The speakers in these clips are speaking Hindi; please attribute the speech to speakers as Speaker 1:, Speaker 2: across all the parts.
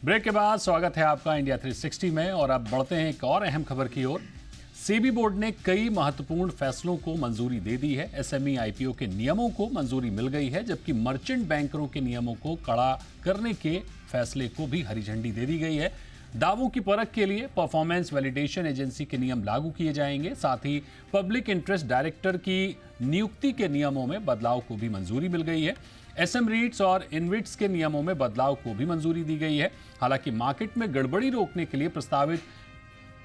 Speaker 1: ब्रेक के बाद स्वागत है आपका इंडिया 360 में और अब बढ़ते हैं एक और अहम खबर की ओर। सेबी बोर्ड ने कई महत्वपूर्ण फैसलों को मंजूरी दे दी है। एसएमई आईपीओ के नियमों को मंजूरी मिल गई है, जबकि मर्चेंट बैंकरों के नियमों को कड़ा करने के फैसले को भी हरी झंडी दे दी गई है। दावों की परख के लिए परफॉर्मेंस वैलिडेशन एजेंसी के नियम लागू किए जाएंगे। साथ ही पब्लिक इंटरेस्ट डायरेक्टर की नियुक्ति के नियमों में बदलाव को भी मंजूरी मिल गई है। एसएम रीट्स और इनविट्स के नियमों में बदलाव को भी मंजूरी दी गई है। हालांकि मार्केट में गड़बड़ी रोकने के लिए प्रस्तावित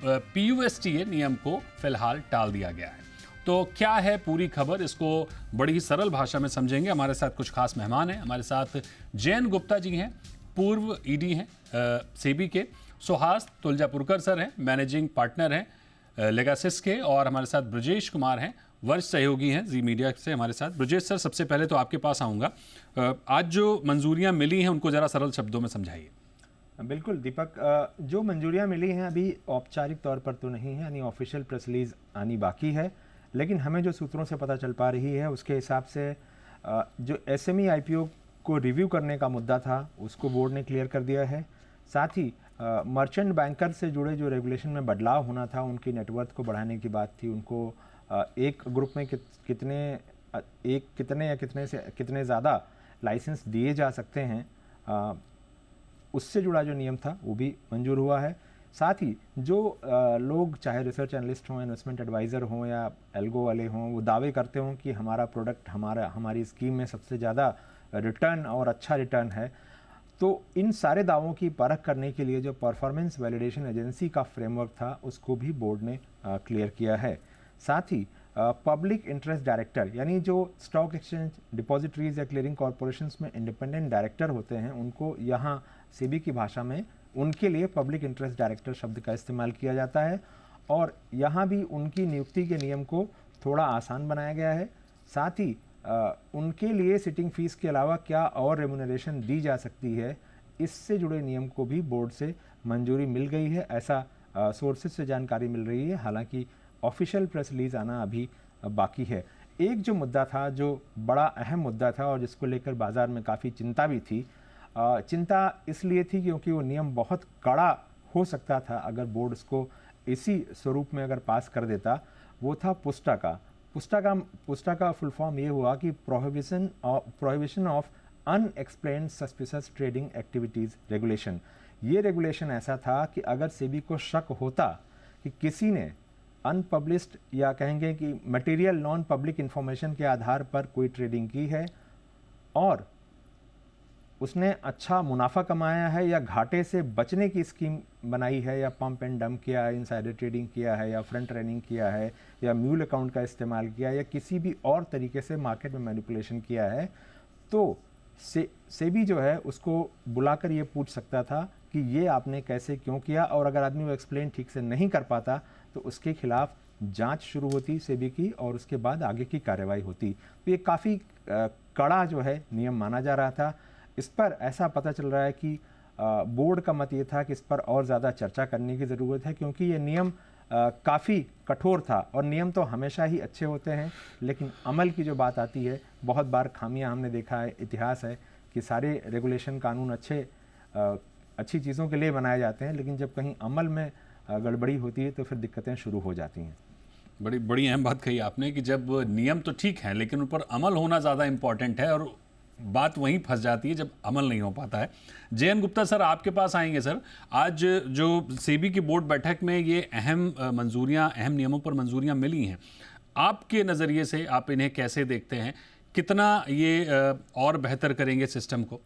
Speaker 1: पीयूएसटीए नियम को फिलहाल टाल दिया गया है। तो क्या है पूरी खबर, इसको बड़ी ही सरल भाषा में समझेंगे। हमारे साथ कुछ खास मेहमान हैं। हमारे साथ जयन गुप्ता जी हैं, पूर्व ईडी हैं सेबी के। सुहास तुलजापुरकर सर हैं, मैनेजिंग पार्टनर हैं लेगासिस के। और हमारे साथ ब्रजेश कुमार हैं, वरिष्ठ सहयोगी हैं जी मीडिया से हमारे साथ। ब्रजेश सर, सबसे पहले तो आपके पास आऊँगा। आज जो मंजूरियाँ मिली हैं उनको ज़रा सरल शब्दों में समझाइए।
Speaker 2: बिल्कुल दीपक, जो मंजूरियां मिली हैं अभी औपचारिक तौर पर तो नहीं है, यानी ऑफिशियल प्रेस रिलीज आनी बाकी है। लेकिन हमें जो सूत्रों से पता चल पा रही है उसके हिसाब से जो एसएमई आईपीओ को रिव्यू करने का मुद्दा था उसको बोर्ड ने क्लियर कर दिया है। साथ ही मर्चेंट बैंकर से जुड़े जो रेगुलेशन में बदलाव होना था, उनकी नेटवर्थ को बढ़ाने की बात थी। उनको एक ग्रुप में कितने ज़्यादा लाइसेंस दिए जा सकते हैं, उससे जुड़ा जो नियम था वो भी मंजूर हुआ है। साथ ही जो लोग चाहे रिसर्च एनालिस्ट हों, इन्वेस्टमेंट एडवाइज़र हों या एल्गो वाले हों, वो दावे करते हों कि हमारा प्रोडक्ट हमारी स्कीम में सबसे ज़्यादा रिटर्न और अच्छा रिटर्न है, तो इन सारे दावों की परख करने के लिए जो परफॉर्मेंस वैलिडेशन एजेंसी का फ्रेमवर्क था उसको भी बोर्ड ने क्लियर किया है। साथ ही पब्लिक इंटरेस्ट डायरेक्टर, यानी जो स्टॉक एक्सचेंज, डिपॉजिटरीज या क्लियरिंग कॉरपोरेशंस में इंडिपेंडेंट डायरेक्टर होते हैं, उनको यहाँ सेबी की भाषा में उनके लिए पब्लिक इंटरेस्ट डायरेक्टर शब्द का इस्तेमाल किया जाता है। और यहाँ भी उनकी नियुक्ति के नियम को थोड़ा आसान बनाया गया है। साथ ही उनके लिए सिटिंग फीस के अलावा क्या और रेम्यूनरेशन दी जा सकती है, इससे जुड़े नियम को भी बोर्ड से मंजूरी मिल गई है, ऐसा सोर्सेज से जानकारी मिल रही है। हालांकि ऑफिशियल प्रेस रिलीज आना अभी बाकी है। एक जो मुद्दा था, जो बड़ा अहम मुद्दा था और जिसको लेकर बाजार में काफ़ी चिंता भी थी, चिंता इसलिए थी क्योंकि वो नियम बहुत कड़ा हो सकता था अगर बोर्ड उसको इसी स्वरूप में अगर पास कर देता। वो था पुस्टा का फुल फॉर्म ये हुआ कि prohibition of unexplained suspicious trading activities regulation. ये रेगुलेशन ऐसा था कि अगर सेबी को शक होता कि किसी ने अनपब्लिश्ड या कहेंगे कि मटेरियल नॉन पब्लिक इंफॉर्मेशन के आधार पर कोई ट्रेडिंग की है और उसने अच्छा मुनाफा कमाया है या घाटे से बचने की स्कीम बनाई है, या पंप एंड डंप किया है, इनसाइडर ट्रेडिंग किया है, या फ्रंट रनिंग किया है, या म्यूल अकाउंट का इस्तेमाल किया है, या किसी भी और तरीके से मार्केट में मैनिपुलेशन किया है, तो सेबी जो है उसको बुलाकर ये पूछ सकता था कि ये आपने कैसे क्यों किया। और अगर आदमी वो एक्सप्लेन ठीक से नहीं कर पाता तो उसके खिलाफ जांच शुरू होती सेबी की और उसके बाद आगे की कार्रवाई होती। तो ये काफ़ी कड़ा जो है नियम माना जा रहा था। इस पर ऐसा पता चल रहा है कि बोर्ड का मत ये था कि इस पर और ज़्यादा चर्चा करने की ज़रूरत है, क्योंकि ये नियम काफ़ी कठोर था। और नियम तो हमेशा ही अच्छे होते हैं, लेकिन अमल की जो बात आती है, बहुत बार खामियां हमने देखा है, इतिहास है कि सारे रेगुलेशन कानून अच्छी चीज़ों के लिए बनाए जाते हैं, लेकिन जब कहीं अमल में गड़बड़ी होती है तो फिर दिक्कतें शुरू हो जाती हैं।
Speaker 1: बड़ी बड़ी अहम बात कही आपने कि जब नियम तो ठीक है लेकिन उन पर अमल होना ज़्यादा इंपॉर्टेंट है, और बात वहीं फंस जाती है जब अमल नहीं हो पाता है। जयन गुप्ता सर, आपके पास आएंगे सर। आज जो सेबी की बोर्ड बैठक में ये अहम नियमों पर मंजूरियां मिली हैं, आपके नज़रिए से आप इन्हें कैसे देखते हैं? कितना ये और बेहतर करेंगे सिस्टम को?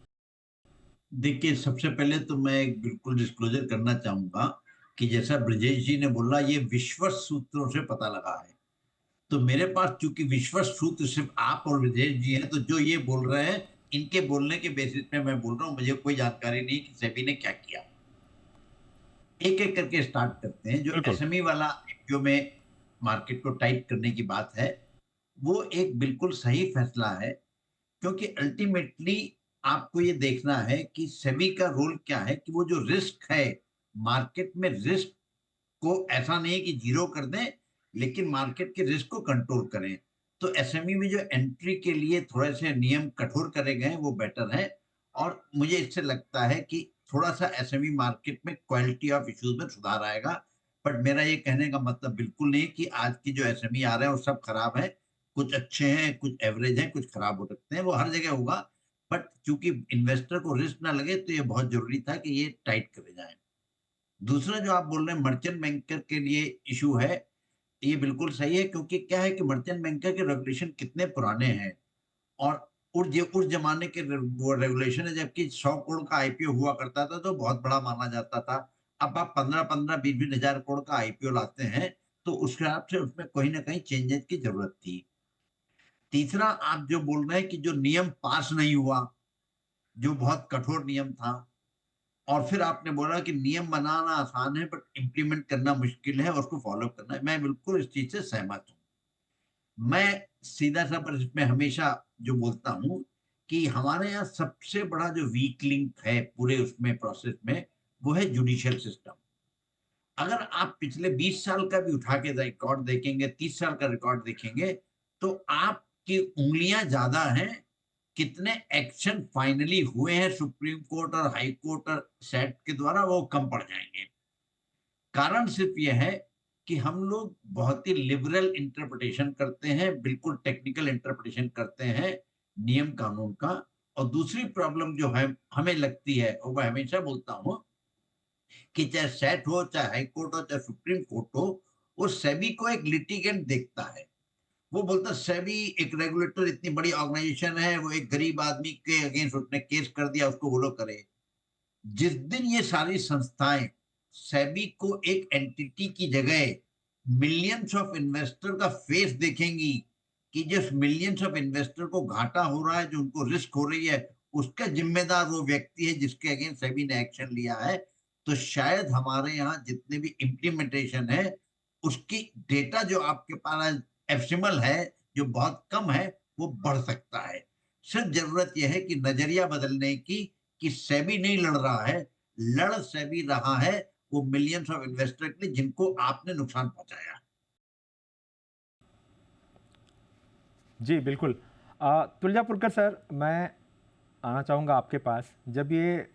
Speaker 3: देखिए, सबसे पहले तो मैं बिल्कुल डिस्क्लोजर करना चाहूंगा कि जैसा ब्रजेश जी ने बोला, ये विश्वस्त सूत्रों से पता लगा है। तो मेरे पास चूंकि विश्वस्त सूत्र सिर्फ आप और ब्रजेश जी हैं, तो जो ये बोल रहे हैं इनके बोलने के बेसिस पे मैं बोल रहा हूँ। मुझे कोई जानकारी नहीं कि सेबी ने क्या किया। एक एक करके स्टार्ट करते हैं। जो
Speaker 1: बिल्कुल।
Speaker 3: एसएमई वाला जो में मार्केट को टाइट करने की बात है, वो एक बिल्कुल सही फैसला है, क्योंकि अल्टीमेटली आपको ये देखना है कि सेबी का रोल क्या है, कि वो जो रिस्क है मार्केट में, रिस्क को ऐसा नहीं कि जीरो कर दें, लेकिन मार्केट के रिस्क को कंट्रोल करें। तो एसएमई में जो एंट्री के लिए थोड़े से नियम कठोर करे गए हैं वो बेटर है। और मुझे इससे लगता है कि थोड़ा सा एसएमई मार्केट में क्वालिटी ऑफ इश्यूज में सुधार आएगा। बट मेरा ये कहने का मतलब बिल्कुल नहीं कि आज की जो एसएमई आ रहे हैं वो सब खराब है। कुछ अच्छे हैं, कुछ एवरेज हैं, कुछ खराब हो सकते हैं, वो हर जगह होगा। बट चूंकि इन्वेस्टर को रिस्क ना लगे तो ये बहुत जरूरी था कि ये टाइट करे जाए। दूसरा जो आप बोल रहे हैं मर्चेंट बैंकर के लिए इशू है, ये बिल्कुल सही है, क्योंकि क्या है कि मर्चेंट बैंकर के रेगुलेशन कितने पुराने हैं। और उस जमाने के वो रेगुलेशन है, जबकि 100 करोड़ का आईपीओ हुआ करता था तो बहुत बड़ा माना जाता था। अब आप 15-15, 20-20 हजार करोड़ का आईपीओ लाते हैं, तो उस हिसाब से उसमें कहीं ना कहीं चेंजेस की जरूरत थी। तीसरा, आप जो बोल रहे हैं कि जो नियम पास नहीं हुआ, जो बहुत कठोर नियम था, और फिर आपने बोला कि नियम बनाना आसान है बट इम्प्लीमेंट करना मुश्किल है और उसको फॉलो करना है, मैं बिल्कुल इस चीज से सहमत हूँ। मैं सीधा सा पर इसमें हमेशा जो बोलता हूँ कि हमारे यहाँ सबसे बड़ा जो वीक लिंक है पूरे उसमें प्रोसेस में, वो है जुडिशियल सिस्टम। अगर आप पिछले 20 साल का भी उठा के रिकॉर्ड देखेंगे, 30 साल का रिकॉर्ड देखेंगे, तो आपकी उंगलियां ज्यादा हैं कितने एक्शन फाइनली हुए हैं सुप्रीम कोर्ट और हाई कोर्ट और सेट के द्वारा, वो कम पड़ जाएंगे। कारण सिर्फ यह है कि हम लोग बहुत ही लिबरल इंटरप्रिटेशन करते हैं, बिल्कुल टेक्निकल इंटरप्रिटेशन करते हैं नियम कानून का। और दूसरी प्रॉब्लम जो है हमें लगती है, और मैं हमेशा बोलता हूं कि चाहे सेट हो, चाहे हाई कोर्ट हो, चाहे सुप्रीम कोर्ट हो, वो सेबी को एक लिटिगेंट देखता है। वो बोलता है सेबी एक रेगुलेटर, इतनी बड़ी ऑर्गेनाइजेशन है, वो एक गरीब आदमी के अगेंस्ट उसने केस कर दिया, उसको वो लोग करे। जिस दिन ये सारी संस्थाएं सेबी को एक एंटिटी की जगह मिलियंस ऑफ इन्वेस्टर का फेस देखेंगी, कि जिस मिलियंस ऑफ इन्वेस्टर को घाटा हो रहा है, जो उनको रिस्क हो रही है, उसका जिम्मेदार वो व्यक्ति है जिसके अगेंस्ट सेबी ने एक्शन लिया है, तो शायद हमारे यहाँ जितने भी इम्प्लीमेंटेशन है, उसकी डेटा जो आपके पास एफसिमल है, जो बहुत कम है, वो बढ़ सकता है। सिर्फ जरूरत यह है कि नजरिया बदलने की, कि सेबी नहीं लड़ रहा है, लड़ सेबी रहा है वो मिलियंस ऑफ इन्वेस्टर के लिए जिनको आपने नुकसान पहुंचाया।
Speaker 2: जी बिल्कुल। तुलजापुरकर सर, मैं आना चाहूँगा आपके पास। जब ये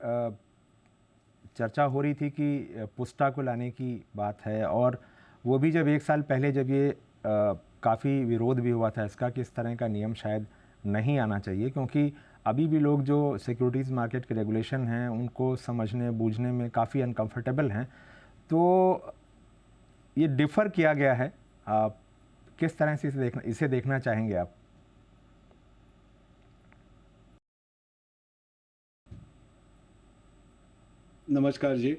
Speaker 2: चर्चा हो रही थी कि पुस्टा को लाने की बात है, और वो भी जब 1 साल पहले जब ये काफ़ी विरोध भी हुआ था इसका कि इस तरह का नियम शायद नहीं आना चाहिए, क्योंकि अभी भी लोग जो सिक्योरिटीज़ मार्केट के रेगुलेशन हैं उनको समझने बूझने में काफ़ी अनकंफर्टेबल हैं। तो ये डिफ़र किया गया है, आप किस तरह से इसे देखना चाहेंगे आप?
Speaker 4: नमस्कार जी।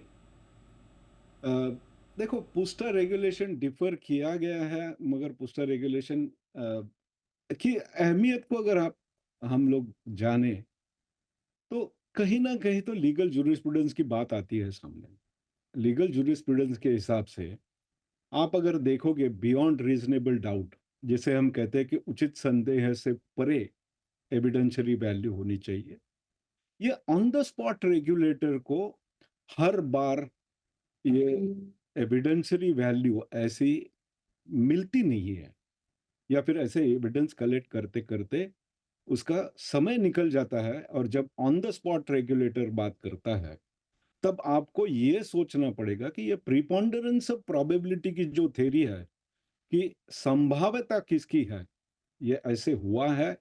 Speaker 4: देखो, पुस्टा रेगुलेशन डिफर किया गया है, मगर पुस्टा रेगुलेशन की अहमियत को अगर आप हम लोग जाने, तो कहीं ना कहीं तो लीगल जूरिस्प्रूडेंस की बात आती है सामने। लीगल जूरिस्प्रूडेंस के हिसाब से आप अगर देखोगे, बियॉन्ड रीजनेबल डाउट, जिसे हम कहते हैं कि उचित संदेह से परे एविडेंशियरी वैल्यू होनी चाहिए, ये ऑन द स्पॉट रेगुलेटर को हर बार ये एविडेंशियरी वैल्यू ऐसी मिलती नहीं है, या फिर ऐसे एविडेंस कलेक्ट करते करते उसका समय निकल जाता है। और जब ऑन द स्पॉट रेगुलेटर बात करता है, तब आपको ये सोचना पड़ेगा कि ये प्रीपोंडरेंस ऑफ प्रोबेबिलिटी की जो थ्योरी है, कि संभाव्यता किसकी है, ये ऐसे हुआ है,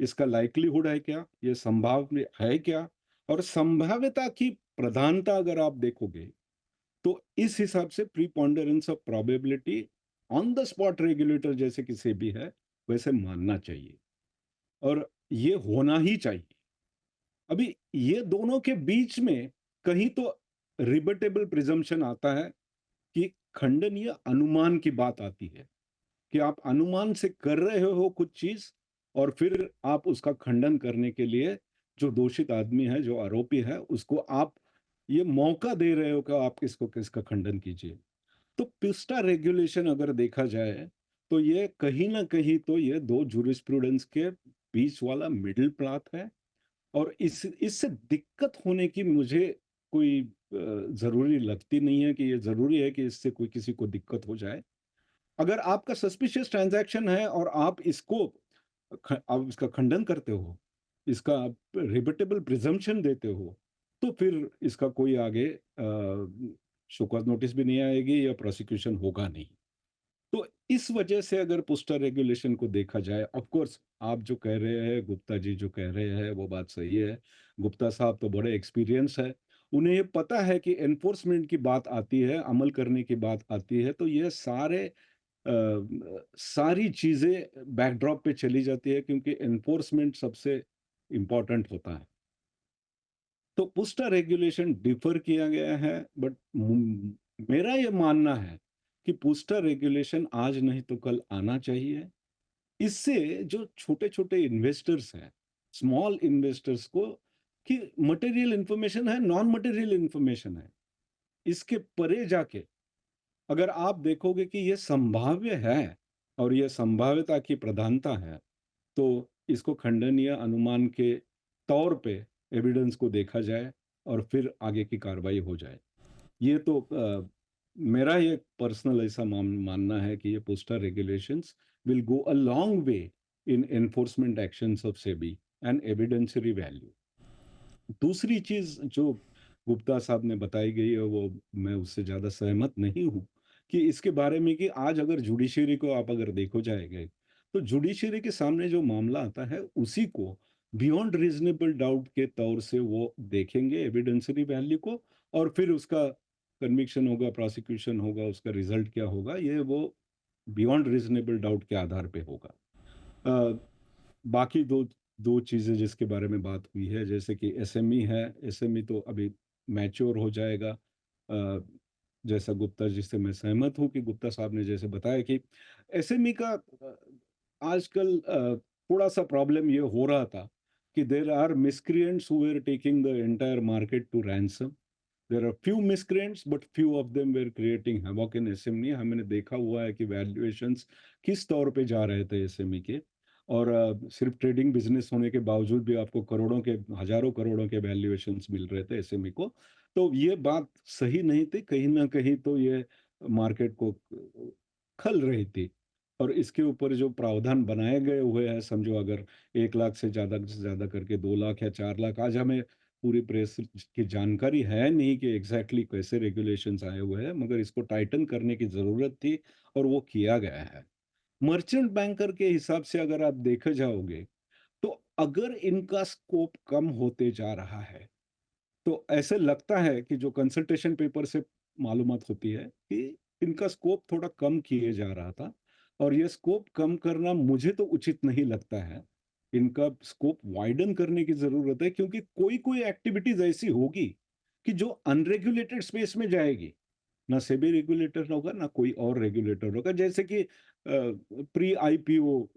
Speaker 4: इसका लाइक्लीहुड है क्या, ये संभाव्य है क्या, और संभाव्यता की प्रधानता अगर आप देखोगे, तो इस हिसाब से preponderance of probability on the spot regulator जैसे किसी भी है वैसे मानना चाहिए, और ये होना ही चाहिए। अभी ये दोनों के बीच में कहीं तो रिबटेबल प्रिजम्पशन आता है, कि खंडनीय अनुमान की बात आती है, कि आप अनुमान से कर रहे हो कुछ चीज, और फिर आप उसका खंडन करने के लिए जो दोषित आदमी है, जो आरोपी है, उसको आप ये मौका दे रहे हो कि आप किसको किसका खंडन कीजिए। तो पिस्टा रेगुलेशन अगर देखा जाए, तो ये कहीं ना कहीं तो ये दो जूरिस्प्रूडेंस के बीच वाला मिडिल पाथ है, और इससे दिक्कत होने की मुझे कोई जरूरी लगती नहीं है, कि ये जरूरी है कि इससे कोई किसी को दिक्कत हो जाए। अगर आपका सस्पिशियस ट्रांजैक्शन है और आप आप इसका खंडन करते हो, इसका आप रिबटेबल प्रिजम्पशन देते हो, तो फिर इसका कोई आगे शो कॉज नोटिस भी नहीं आएगी या प्रोसिक्यूशन होगा नहीं। तो इस वजह से अगर पोस्टर रेगुलेशन को देखा जाए, ऑफ कोर्स आप जो कह रहे हैं, गुप्ता जी जो कह रहे हैं वो बात सही है। गुप्ता साहब तो बड़े एक्सपीरियंस है। उन्हें ये पता है कि एनफोर्समेंट की बात आती है, अमल करने की बात आती है तो ये सारी चीज़ें बैकड्रॉप पे चली जाती है क्योंकि एनफोर्समेंट सबसे इम्पोर्टेंट होता है। तो पुस्टा रेगुलेशन डिफर किया गया है बट मेरा ये मानना है कि पुस्टा रेगुलेशन आज नहीं तो कल आना चाहिए। इससे जो छोटे-छोटे इन्वेस्टर्स हैं, स्मॉल इन्वेस्टर्स को कि मटेरियल इन्फॉर्मेशन है, नॉन मटेरियल इन्फॉर्मेशन है। इसके परे जाके अगर आप देखोगे कि ये संभाव्य है और ये संभाव्यता की प्रधानता है, तो इसको खंडनीय अनुमान के तौर पे एविडेंस को देखा जाए और फिर आगे की कार्रवाई हो जाए। ये तो मेरा ये पर्सनल ऐसा मानना है कि ये poster regulations will go a long way in enforcement actions of SEBI and evidentiary value. दूसरी चीज़ जो गुप्ता साहब ने बताई गई है वो मैं उससे ज़्यादा सहमत नहीं हूँ कि इसके बारे में कि आज अगर जुडिशरी को आप अगर देखो जाएगा तो जुडिशरी के सामने जो मामला आता है उसी को बियॉन्ड रीजनेबल डाउट के तौर से वो देखेंगे एविडेंसरी वैल्यू को और फिर उसका कन्विक्शन होगा प्रोसिक्यूशन होगा उसका रिजल्ट क्या होगा ये वो बियॉन्ड रीजनेबल डाउट के आधार पे होगा। अ, बाकी 2 चीज़ें जिसके बारे में बात हुई है, जैसे कि एसएमई है, एसएमई तो अभी मैच्योर हो जाएगा। जैसा गुप्ता जी से मैं सहमत हूँ कि गुप्ता साहब ने जैसे बताया कि एसएमई का आजकल थोड़ा-सा प्रॉब्लम ये हो रहा था कि there are miscreants who were taking the entire market to ransom. There are few miscreants but few of them were creating havoc in SME. हमने देखा हुआ है कि वैल्यूएशंस किस तौर पे जा रहे थे एसएमई के और सिर्फ ट्रेडिंग बिजनेस होने के बावजूद भी आपको करोड़ों के हजारों करोड़ों के वैल्यूएशंस मिल रहे थे एसएमई को। तो ये बात सही नहीं थी, कहीं ना कहीं तो ये मार्केट को खल रही थी और इसके ऊपर जो प्रावधान बनाए गए हुए हैं समझो अगर 1 लाख से ज़्यादा करके 2 लाख या 4 लाख आज हमें पूरी प्रेस की जानकारी है नहीं कि एग्जैक्टली कैसे रेगुलेशंस आए हुए हैं मगर इसको टाइटन करने की ज़रूरत थी और वो किया गया है। मर्चेंट बैंकर के हिसाब से अगर आप देखे जाओगे तो अगर इनका स्कोप कम होते जा रहा है तो ऐसे लगता है कि जो कंसल्टेशन पेपर से मालूमात होती है कि इनका स्कोप थोड़ा कम किए जा रहा था और ये स्कोप कम करना मुझे तो उचित नहीं लगता है। इनका स्कोप वाइडन करने की ज़रूरत है क्योंकि कोई-कोई एक्टिविटीज़ ऐसी होगी कि जो अनरेगुलेटेड स्पेस में जाएगी। ना सेबी रेगुलेटर होगा, ना कोई और रेगुलेटर होगा। जैसे कि प्री आईपीओ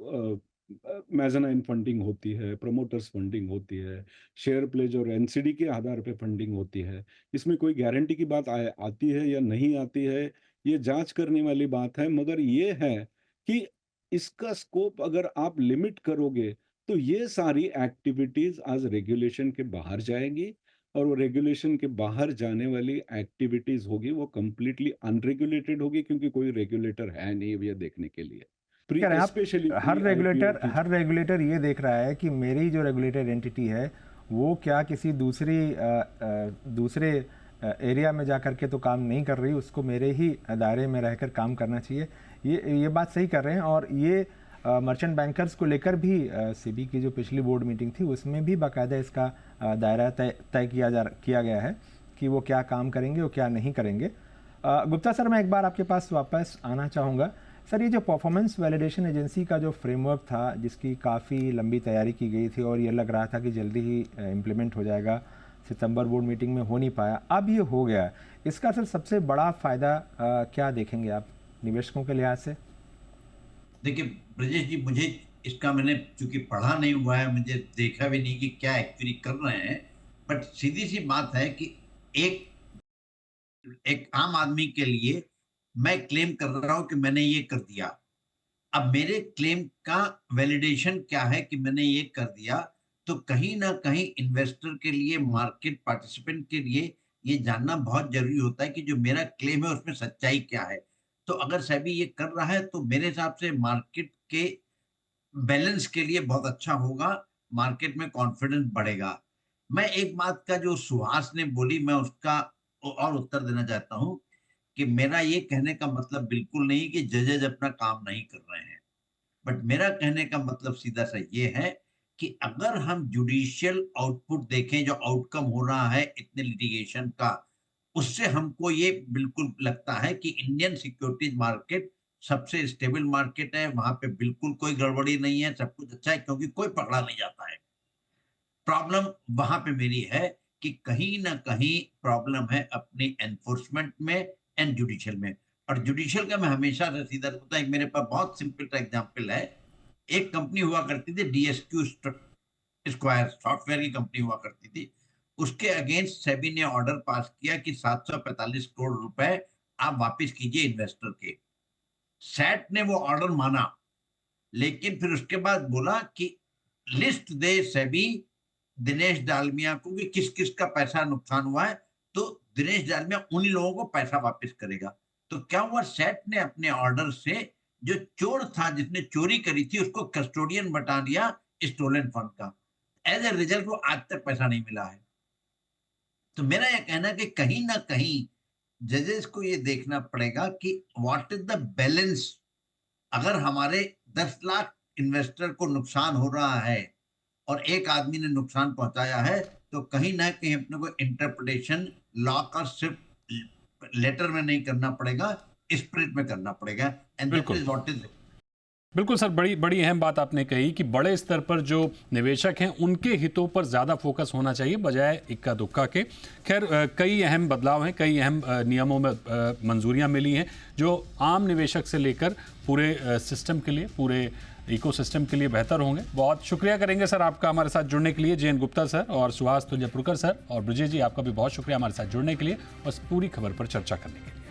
Speaker 4: मेज़ानाइन फंडिंग होती है, प्रमोटर्स फंडिंग होती है, शेयर प्लेज और एनसीडी के आधार पे फंडिंग होती है। इसमें कोई गारंटी की बात आती है या नहीं आती है, ये जाँच करने वाली बात है। मगर ये है कि इसका स्कोप अगर आप लिमिट करोगे, तो ये सारी एक्टिविटीज़ आज रेगुलेशन के बाहर जाएँगी और वो रेगुलेशन के बाहर जाने वाली एक्टिविटीज़ होगी, वो कंप्लीटली अनरेगुलेटेड होगी क्योंकि कोई रेगुलेटर है नहीं अब ये देखने के लिए।
Speaker 2: कह रहे हैं
Speaker 4: स्पेशली
Speaker 2: आप
Speaker 4: प्री आईपीओ की
Speaker 2: हर रेगुलेटर ये देख रहा है कि मेरी जो रेगुलेटेड एंटिटी है वो क्या किसी दूसरे एरिया में जा कर के तो काम नहीं कर रही, उसको मेरे ही दायरे में रहकर काम करना चाहिए। ये बात सही कर रहे हैं और ये मर्चेंट बैंकर्स को लेकर भी सेबी की जो पिछली बोर्ड मीटिंग थी उसमें भी बाकायदा इसका दायरा तय किया गया है कि वो क्या काम करेंगे और क्या नहीं करेंगे। गुप्ता सर, मैं एक बार आपके पास वापस आना चाहूँगा। सर, ये जो परफॉर्मेंस वैलिडेशन एजेंसी का जो फ्रेमवर्क था जिसकी काफ़ी लंबी तैयारी की गई थी और ये लग रहा था कि जल्दी ही इम्प्लीमेंट हो जाएगा, सितंबर बोर्ड मीटिंग में हो नहीं पाया, अब ये हो गया। इसका सर सबसे बड़ा फ़ायदा क्या देखेंगे आप निवेशकों के लिहाज से?
Speaker 3: देखिए ब्रजेश जी, मुझे इसका मैंने चूंकि पढ़ा नहीं हुआ है, मुझे देखा भी नहीं कि क्या एक्चुअली कर रहे हैं, बट सीधी सी बात है कि एक एक आम आदमी के लिए मैं क्लेम कर रहा हूं कि मैंने ये कर दिया। अब मेरे क्लेम का वैलिडेशन क्या है कि मैंने ये कर दिया, तो कहीं ना कहीं इन्वेस्टर के लिए, मार्केट पार्टिसिपेंट के लिए ये जानना बहुत जरूरी होता है कि जो मेरा क्लेम है उसमें सच्चाई क्या है। तो अगर सेबी ये कर रहा है तो मेरे हिसाब से मार्केट के बैलेंस के लिए बहुत अच्छा होगा, मार्केट में कॉन्फिडेंस बढ़ेगा। मैं एक बात का जो सुहास ने बोली, मैं उसका और उत्तर देना चाहता हूँ कि मेरा ये कहने का मतलब बिल्कुल नहीं कि जजेज अपना काम नहीं कर रहे हैं, बट मेरा कहने का मतलब सीधा सा ये है कि अगर हम जुडिशियल आउटपुट देखें, जो आउटकम हो रहा है इतने लिटिगेशन का, उससे हमको ये बिल्कुल लगता है कि इंडियन सिक्योरिटीज मार्केट सबसे स्टेबल मार्केट है, वहां पे बिल्कुल कोई गड़बड़ी नहीं है, सब कुछ अच्छा है, क्योंकि कोई पकड़ा नहीं जाता है। प्रॉब्लम वहां पे मेरी है कि कहीं ना कहीं प्रॉब्लम है अपनी एनफोर्समेंट में एंड जुडिशियल में। और जुडिशियल का मैं हमेशा से सीधा होता है, मेरे पास बहुत सिंपल सा एग्जांपल है। एक कंपनी हुआ करती थी डीएसक्यू स्क्वायर, सॉफ्टवेयर की कंपनी हुआ करती थी। उसके अगेंस्ट सेबी ने ऑर्डर पास किया कि 745 करोड़ रुपए आप वापस कीजिए इन्वेस्टर के। सैट ने वो ऑर्डर माना, लेकिन फिर उसके बाद बोला कि लिस्ट दे सेबी दिनेश डालमिया को कि किस किस का पैसा नुकसान हुआ है, तो दिनेश डालमिया उन्हीं लोगों को पैसा वापस करेगा। तो क्या हुआ, सेट ने अपने ऑर्डर से जो चोर था, जिसने चोरी करी थी, उसको कस्टोडियन बता दिया स्टोलन फंड का। एज ए रिजल्ट वो आज तक पैसा नहीं मिला है। तो मेरा यह कहना है कि कहीं ना कहीं जजेस को ये देखना पड़ेगा कि व्हाट इज द बैलेंस। अगर हमारे 10 लाख इन्वेस्टर को नुकसान हो रहा है और एक आदमी ने नुकसान पहुंचाया है, तो कहीं ना कहीं अपने को इंटरप्रिटेशन लॉ का सिर्फ लेटर में नहीं करना पड़ेगा, स्पिरिट में करना पड़ेगा। एंड दैट
Speaker 1: बिल्कुल।
Speaker 3: Is what is.
Speaker 1: बिल्कुल सर, बड़ी बड़ी अहम बात आपने कही कि बड़े स्तर पर जो निवेशक हैं उनके हितों पर ज़्यादा फोकस होना चाहिए बजाय इक्का दुक्का के। खैर, कई अहम बदलाव हैं, कई अहम नियमों में मंजूरियां मिली हैं जो आम निवेशक से लेकर पूरे सिस्टम के लिए, पूरे इकोसिस्टम के लिए बेहतर होंगे। बहुत शुक्रिया करेंगे सर आपका हमारे साथ जुड़ने के लिए, जयंत गुप्ता सर और सुहास तुलजापुरकर सर, और ब्रजेश जी आपका भी बहुत शुक्रिया हमारे साथ जुड़ने के लिए और इस पूरी खबर पर चर्चा करने के लिए।